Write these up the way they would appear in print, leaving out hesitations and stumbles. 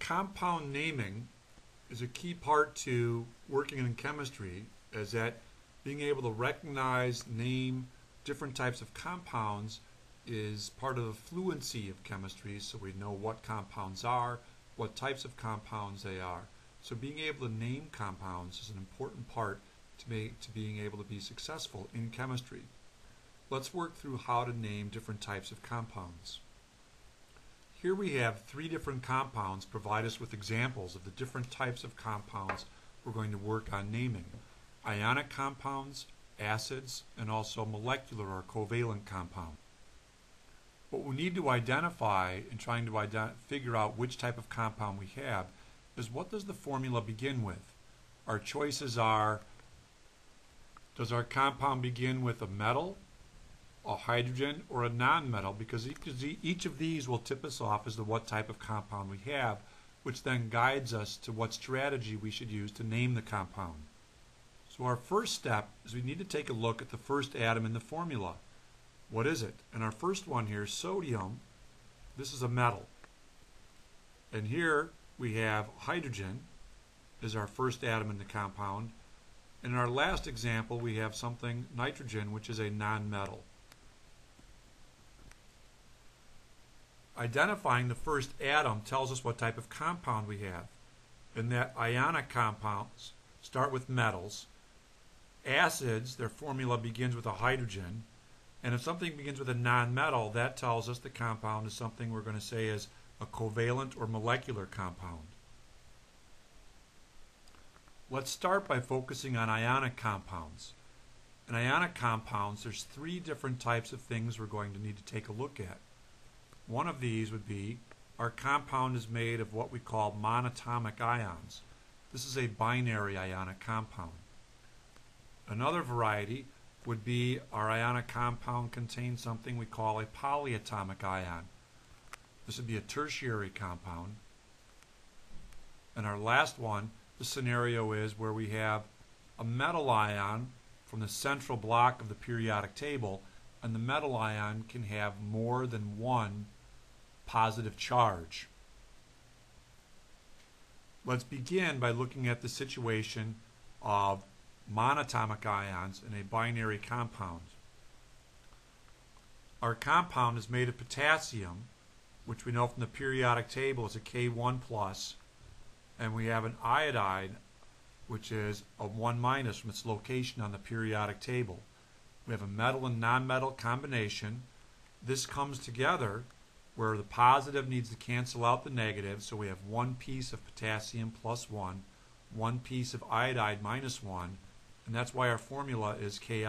compound naming is a key part to working in chemistry, as that being able to recognize, name different types of compounds is part of the fluency of chemistry, so we know what compounds are, what types of compounds they are. So being able to name compounds is an important part to being able to be successful in chemistry. Let's work through how to name different types of compounds. Here we have 3 different compounds provide us with examples of the different types of compounds we're going to work on naming. Ionic compounds, acids, and also molecular or covalent compounds. What we need to identify in trying to figure out which type of compound we have is, what does the formula begin with? Our choices are, does our compound begin with a metal, a hydrogen, or a non-metal? Because each of these will tip us off as to what type of compound we have, which then guides us to what strategy we should use to name the compound. So our first step is we need to take a look at the first atom in the formula. What is it? And our first one here, sodium, this is a metal. And here we have hydrogen is our first atom in the compound. And in our last example we have something, nitrogen, which is a non-metal. Identifying the first atom tells us what type of compound we have. And that ionic compounds start with metals. Acids, their formula begins with a hydrogen. And if something begins with a non-metal, that tells us the compound is something we're going to say is a covalent or molecular compound. Let's start by focusing on ionic compounds. In ionic compounds, there's 3 different types of things we're going to need to take a look at. One of these would be, our compound is made of what we call monatomic ions. This is a binary ionic compound. Another variety would be, our ionic compound contains something we call a polyatomic ion. This would be a tertiary compound. And our last one, the scenario is where we have a metal ion from the central block of the periodic table, and the metal ion can have more than one positive charge. Let's begin by looking at the situation of monatomic ions in a binary compound. Our compound is made of potassium, which we know from the periodic table is a K1+, and we have an iodide, which is a 1- from its location on the periodic table. We have a metal and non-metal combination. This comes together where the positive needs to cancel out the negative, so we have one piece of potassium plus 1 piece of iodide minus 1, and that's why our formula is Ki.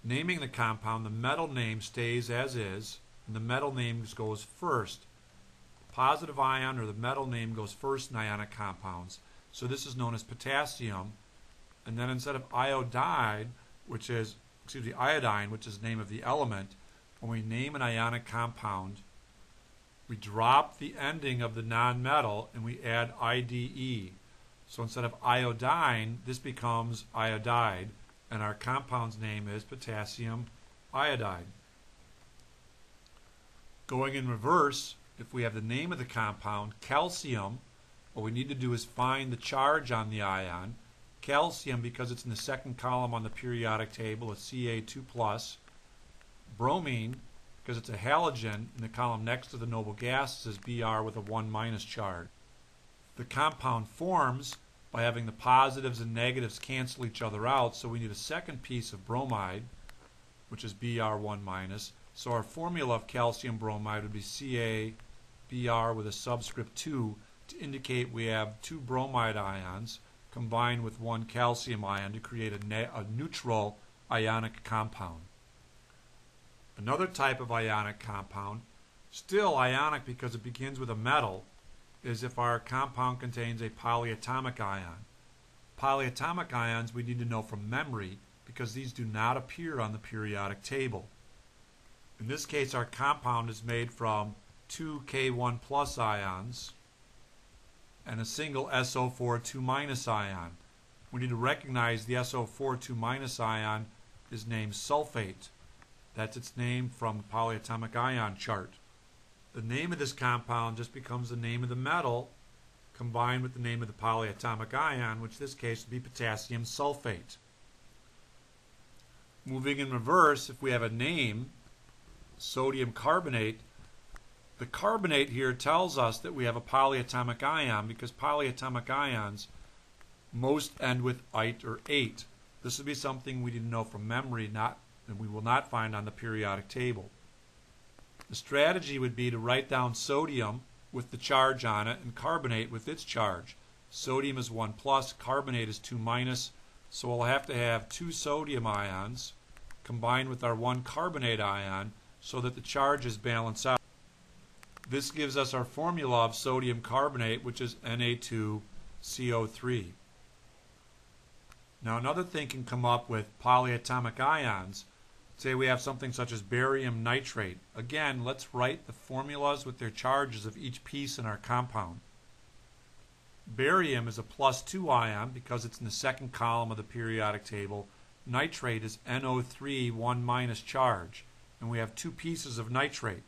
Naming the compound, the metal name stays as is, and the metal name goes first. The positive ion or the metal name goes first in ionic compounds, so this is known as potassium. And then instead of iodine, which is the name of the element, when we name an ionic compound, we drop the ending of the non-metal and we add IDE. So instead of iodine, this becomes iodide, and our compound's name is potassium iodide. Going in reverse, if we have the name of the compound, calcium, what we need to do is find the charge on the ion. Calcium, because it's in the second column on the periodic table, is Ca2+. Bromine, because it's a halogen in the column next to the noble gases, is Br with a 1- charge. The compound forms by having the positives and negatives cancel each other out, so we need a second piece of bromide, which is Br1-. So our formula of calcium bromide would be CaBr with a subscript 2 to indicate we have 2 bromide ions combined with 1 calcium ion to create a neutral ionic compound. Another type of ionic compound, still ionic because it begins with a metal, is if our compound contains a polyatomic ion. Polyatomic ions we need to know from memory because these do not appear on the periodic table. In this case, our compound is made from 2 K1+ ions and a single SO4 2- ion. We need to recognize the SO4 2- ion is named sulfate. That's its name from the polyatomic ion chart. the name of this compound just becomes the name of the metal combined with the name of the polyatomic ion, which in this case would be potassium sulfate. Moving in reverse, if we have a name, sodium carbonate, the carbonate here tells us that we have a polyatomic ion because polyatomic ions most end with "ite" or "ate." This would be something we didn't know from memory, and we will not find on the periodic table. The strategy would be to write down sodium with the charge on it and carbonate with its charge. Sodium is 1 plus, carbonate is 2 minus, so we'll have to have 2 sodium ions combined with our 1 carbonate ion so that the charges balance out. This gives us our formula of sodium carbonate, which is Na2CO3. Now another thing can come up with polyatomic ions. Say we have something such as barium nitrate. Again, let's write the formulas with their charges of each piece in our compound. Barium is a +2 ion because it's in the second column of the periodic table. Nitrate is NO3 1 minus charge, and we have 2 pieces of nitrate.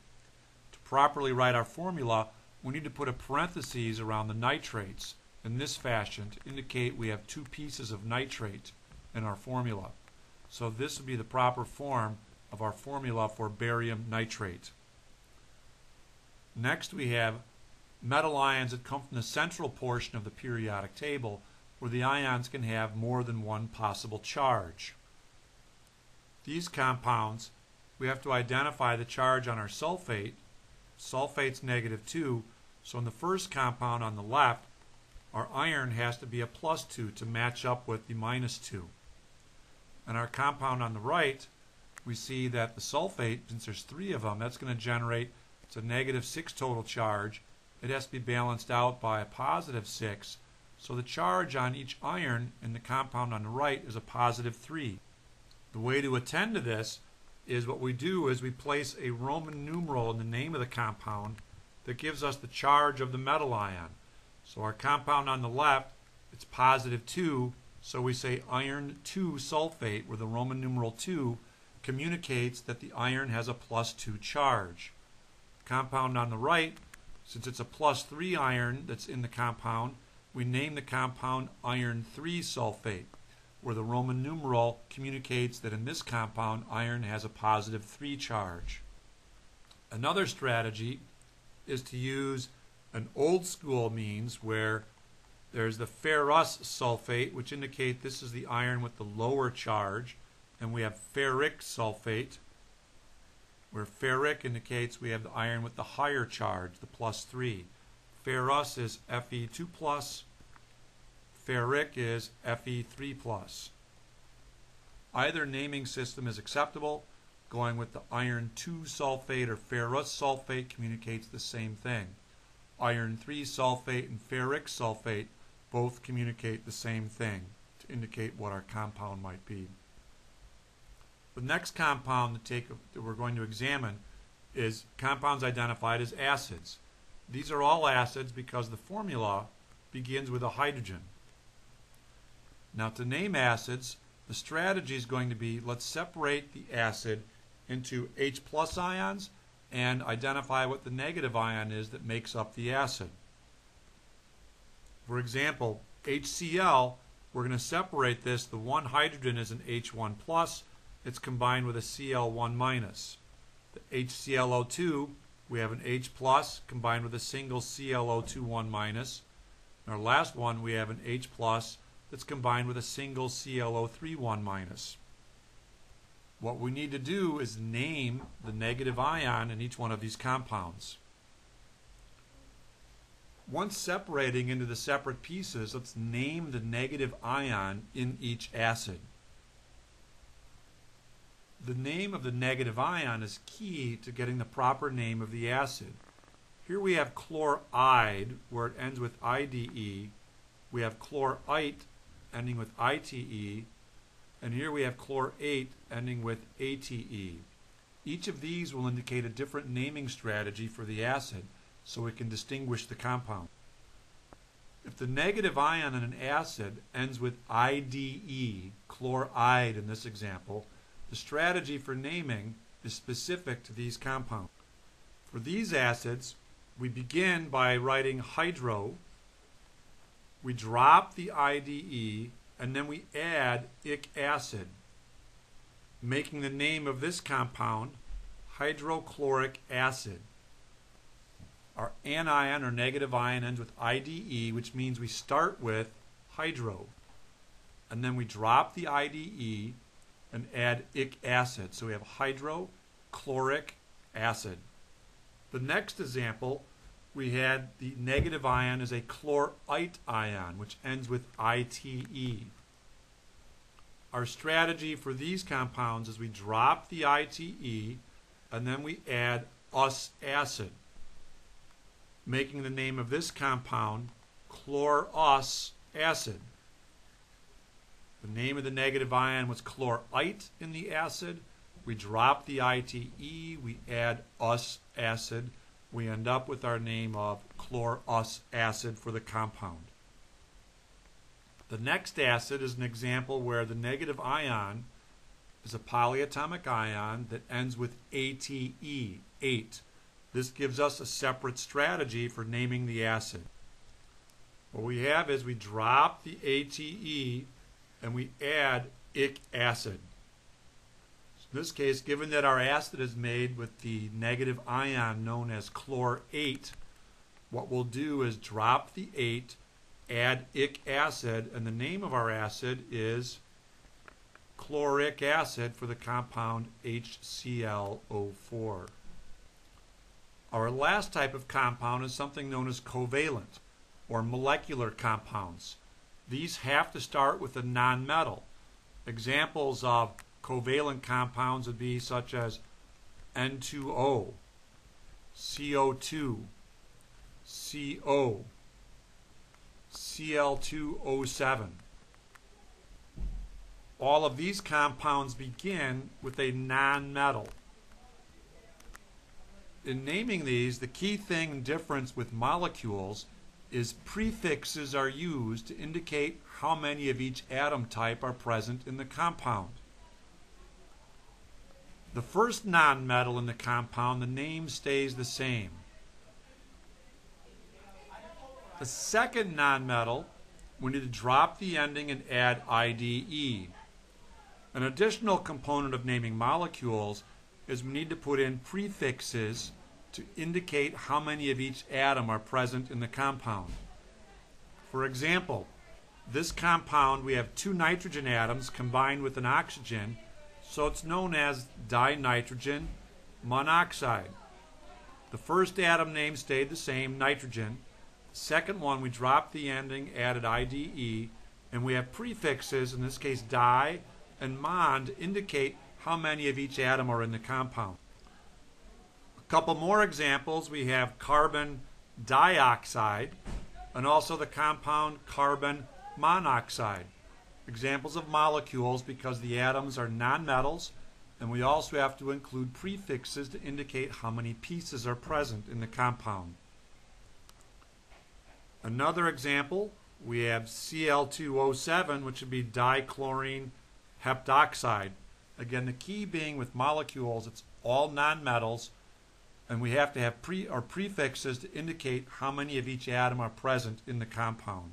To properly write our formula, we need to put a parenthesis around the nitrates in this fashion to indicate we have 2 pieces of nitrate in our formula. So this would be the proper form of our formula for barium nitrate. Next we have metal ions that come from the central portion of the periodic table where the ions can have more than one possible charge. These compounds, we have to identify the charge on our sulfate. Sulfate's -2, so in the first compound on the left, our iron has to be a +2 to match up with the -2. And our compound on the right, we see that the sulfate, since there's 3 of them, that's going to generate, it's a -6 total charge. It has to be balanced out by a +6. So the charge on each iron in the compound on the right is a +3. The way to attend to this is what we do is we place a Roman numeral in the name of the compound that gives us the charge of the metal ion. So our compound on the left, it's +2. So we say iron 2 sulfate, where the Roman numeral 2 communicates that the iron has a +2 charge. Compound on the right, since it's a +3 iron that's in the compound, we name the compound iron 3 sulfate, where the Roman numeral communicates that in this compound iron has a +3 charge. Another strategy is to use an old school means where there's the ferrous sulfate, which indicate this is the iron with the lower charge, and we have ferric sulfate, where ferric indicates we have the iron with the higher charge, the +3. Ferrous is Fe2 plus, ferric is Fe3 plus. Either naming system is acceptable. Going with the iron 2 sulfate or ferrous sulfate communicates the same thing. Iron 3 sulfate and ferric sulfate both communicate the same thing to indicate what our compound might be. The next compound that we're going to examine is compounds identified as acids. These are all acids because the formula begins with a hydrogen. Now to name acids, the strategy is going to be let's separate the acid into H plus ions and identify what the negative ion is that makes up the acid. For example, HCl, we're going to separate this. The one hydrogen is an H1 plus. It's combined with a Cl1 minus. The HClO2, we have an H plus combined with a single ClO2 1 minus. And our last one, we have an H plus that's combined with a single ClO3 1 minus. What we need to do is name the negative ion in each one of these compounds. Once separating into the separate pieces, let's name the negative ion in each acid. The name of the negative ion is key to getting the proper name of the acid. Here we have chloride, where it ends with IDE. We have chlorite, ending with ITE. And here we have chlorate, ending with ATE. Each of these will indicate a different naming strategy for the acid, so we can distinguish the compound. If the negative ion in an acid ends with IDE, chloride in this example, the strategy for naming is specific to these compounds. For these acids, we begin by writing hydro, we drop the IDE, and then we add ic acid, making the name of this compound hydrochloric acid. Our anion or negative ion ends with IDE, which means we start with hydro. And then we drop the IDE and add ic acid. So we have hydrochloric acid. The next example, we had the negative ion as a chlorite ion, which ends with ITE. Our strategy for these compounds is we drop the ITE and then we add us acid, making the name of this compound chlorus acid. The name of the negative ion was chlorite in the acid. We drop the ITE, we add us acid. We end up with our name of chlorus acid for the compound. The next acid is an example where the negative ion is a polyatomic ion that ends with ATE, 8. This gives us a separate strategy for naming the acid. What we have is we drop the ATE and we add ic acid. So in this case, given that our acid is made with the negative ion known as chlorate, what we'll do is drop the 8, add ic acid, and the name of our acid is chloric acid for the compound HClO4. Our last type of compound is something known as covalent or molecular compounds. These have to start with a nonmetal. Examples of covalent compounds would be such as N2O, CO2, CO, Cl2O7. All of these compounds begin with a nonmetal. In naming these, the key thing and difference with molecules is prefixes are used to indicate how many of each atom type are present in the compound. The first nonmetal in the compound, the name stays the same. The second nonmetal, we need to drop the ending and add IDE. An additional component of naming molecules is we need to put in prefixes to indicate how many of each atom are present in the compound. For example, this compound, we have 2 nitrogen atoms combined with an oxygen, so it's known as dinitrogen monoxide. The first atom name stayed the same, nitrogen. Second one, we dropped the ending, added IDE, and we have prefixes, in this case di and mon, to indicate how many of each atom are in the compound. A couple more examples, we have carbon dioxide and also the compound carbon monoxide. Examples of molecules because the atoms are nonmetals, and we also have to include prefixes to indicate how many pieces are present in the compound. Another example, we have Cl2O7, which would be dichlorine heptoxide. Again, the key being with molecules, it's all nonmetals, and we have to have prefixes to indicate how many of each atom are present in the compound.